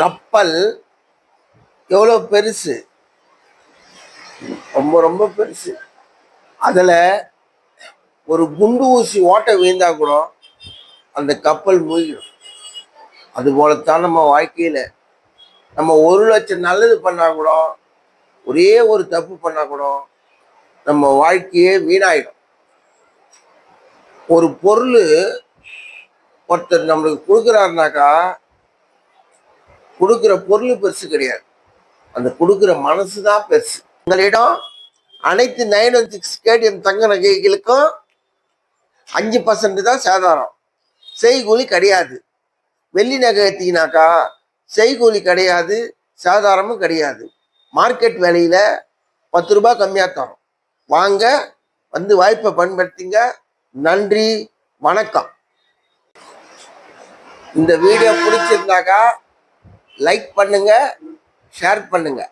கப்பல் எவ்வளோ பெருசு, ரொம்ப ரொம்ப பெருசு. அதில் ஒரு குண்டு ஊசி ஓட்டை வீழ்ந்தா கூட அந்த கப்பல் மூழ்கிடும். அதுபோலத்தான் நம்ம வாழ்க்கையில் நம்ம 1,00,000 நல்லது பண்ணா கூட, ஒரே ஒரு தப்பு பண்ணா கூட நம்ம வாழ்க்கையே வீணாயிடும். ஒரு பொருள் ஒருத்தர் நம்மளுக்கு கொடுக்குறாருனாக்கா, கொடுக்குற பொருள் பெருசு கிடையாது, அந்த கொடுக்குற மனசு தான் பெருசு. உங்களிடம் அனைத்து 916 KTM தங்க நகைகளுக்கும் 5% தான் சேதாரம், செய்கூலி கிடையாது. வெள்ளி நகை எடுத்தீங்கன்னாக்கா செய்கூலி கிடையாது, சேதாரமும் கிடையாது. மார்க்கெட் விலையில 10 ரூபாய் கம்மியாக தரும். வாங்க, வந்து வாய்ப்பை பயன்படுத்திங்க. நன்றி, வணக்கம். இந்த வீடியோ பிடிச்சிருந்தாக்கா லைக் பண்ணுங்க, ஷேர் பண்ணுங்க.